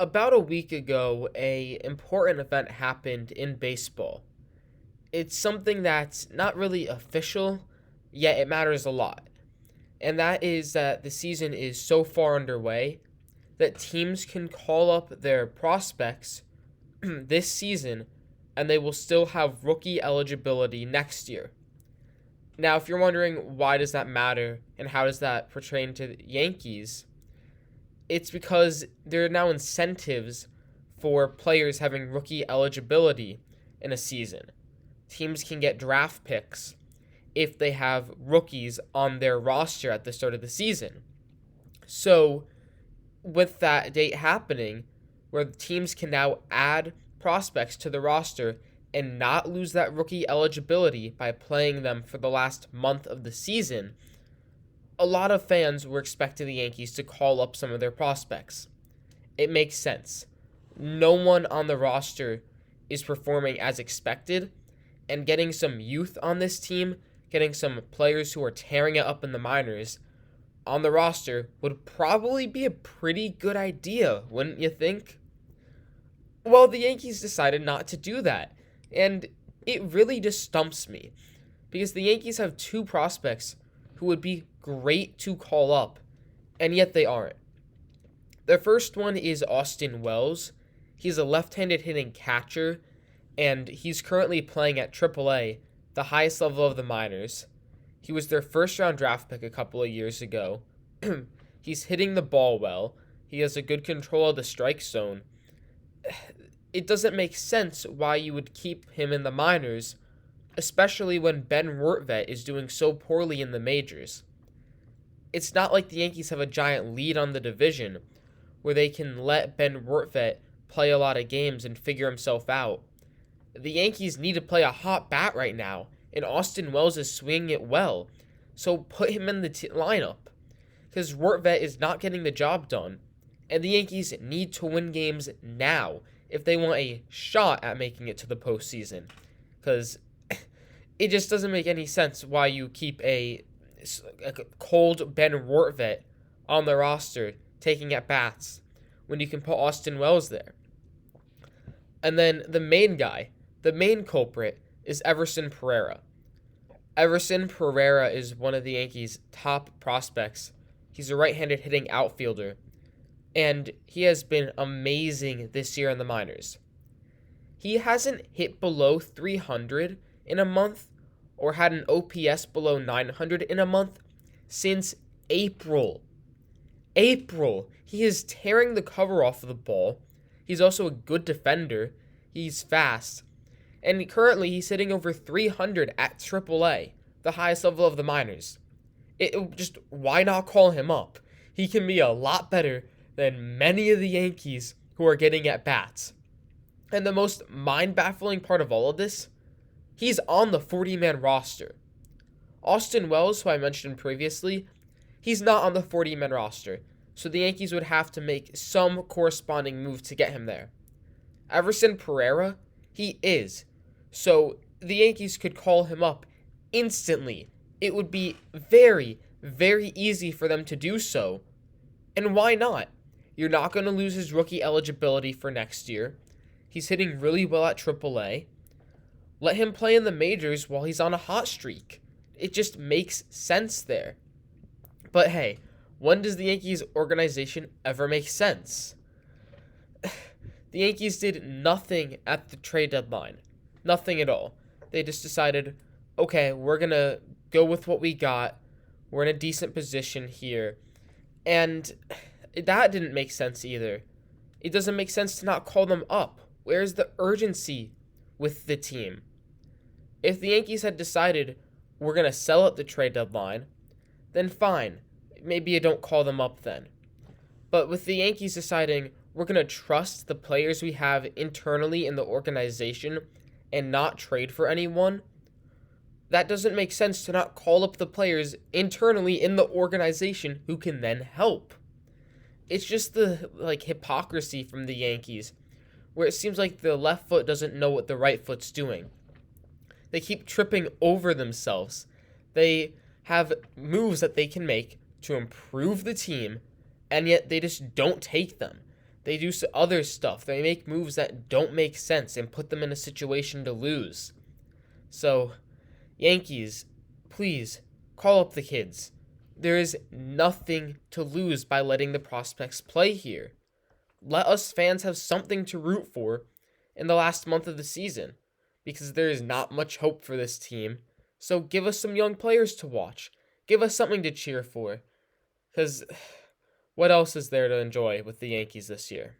About a week ago, a important event happened in baseball. It's something that's not really official, yet it matters a lot. And that is that the season is so far underway that teams can call up their prospects this season and they will still have rookie eligibility next year. Now, if you're wondering why does that matter and how does that pertain to the Yankees, it's because there are now incentives for players having rookie eligibility in a season. Teams can get draft picks if they have rookies on their roster at the start of the season. So, with that date happening, where the teams can now add prospects to the roster and not lose that rookie eligibility by playing them for the last month of the season, a lot of fans were expecting the Yankees to call up some of their prospects. It makes sense. No one on the roster is performing as expected, and getting some youth on this team, getting some players who are tearing it up in the minors on the roster would probably be a pretty good idea, wouldn't you think? Well, the Yankees decided not to do that, and it really just stumps me because the Yankees have two prospects who would be great to call up, and yet they aren't. The first one is Austin Wells. He's a left-handed hitting catcher, and he's currently playing at AAA, the highest level of the minors. He was their first-round draft pick a couple of years ago. He's hitting the ball well. He has a good control of the strike zone. It doesn't make sense why you would keep him in the minors, especially when Ben Rortvedt is doing so poorly in the majors. It's not like the Yankees have a giant lead on the division where they can let Ben Rortvedt play a lot of games and figure himself out. The Yankees need to play a hot bat right now, and Austin Wells is swinging it well, so put him in the lineup, because Rortvedt is not getting the job done, and the Yankees need to win games now if they want a shot at making it to the postseason, because it just doesn't make any sense why you keep a cold Ben Rortvedt on the roster taking at bats when you can put Austin Wells there. And then the main guy, the main culprit, is Everson Pereira. Everson Pereira is one of the Yankees' top prospects. He's a right-handed hitting outfielder, and he has been amazing this year in the minors. He hasn't hit below 300 in a month or had an OPS below 900 in a month since April. April. He is tearing the cover off of the ball. He's also a good defender. He's fast. And currently he's hitting over 300 at AAA, the highest level of the minors. Why not call him up? He can be a lot better than many of the Yankees who are getting at bats. And the most mind-baffling part of all of this, he's on the 40-man roster. Austin Wells, who I mentioned previously, he's not on the 40-man roster, so the Yankees would have to make some corresponding move to get him there. Everson Pereira, he is. So the Yankees could call him up instantly. It would be very, very easy for them to do so. And why not? You're not going to lose his rookie eligibility for next year. He's hitting really well at AAA. Let him play in the majors while he's on a hot streak. It just makes sense there. But hey, when does the Yankees organization ever make sense? The Yankees did nothing at the trade deadline. Nothing at all. They just decided, okay, we're going to go with what we got. We're in a decent position here. And that didn't make sense either. It doesn't make sense to not call them up. Where's the urgency with the team? If the Yankees had decided we're going to sell at the trade deadline, then fine. Maybe you don't call them up then. But with the Yankees deciding we're going to trust the players we have internally in the organization and not trade for anyone, that doesn't make sense to not call up the players internally in the organization who can then help. It's just the hypocrisy from the Yankees, where it seems like the left foot doesn't know what the right foot's doing. They keep tripping over themselves. They have moves that they can make to improve the team, and yet they just don't take them. They do other stuff. They make moves that don't make sense and put them in a situation to lose. So, Yankees, please call up the kids. There is nothing to lose by letting the prospects play here. Let us fans have something to root for in the last month of the season, because there is not much hope for this team. So give us some young players to watch. Give us something to cheer for. Because what else is there to enjoy with the Yankees this year?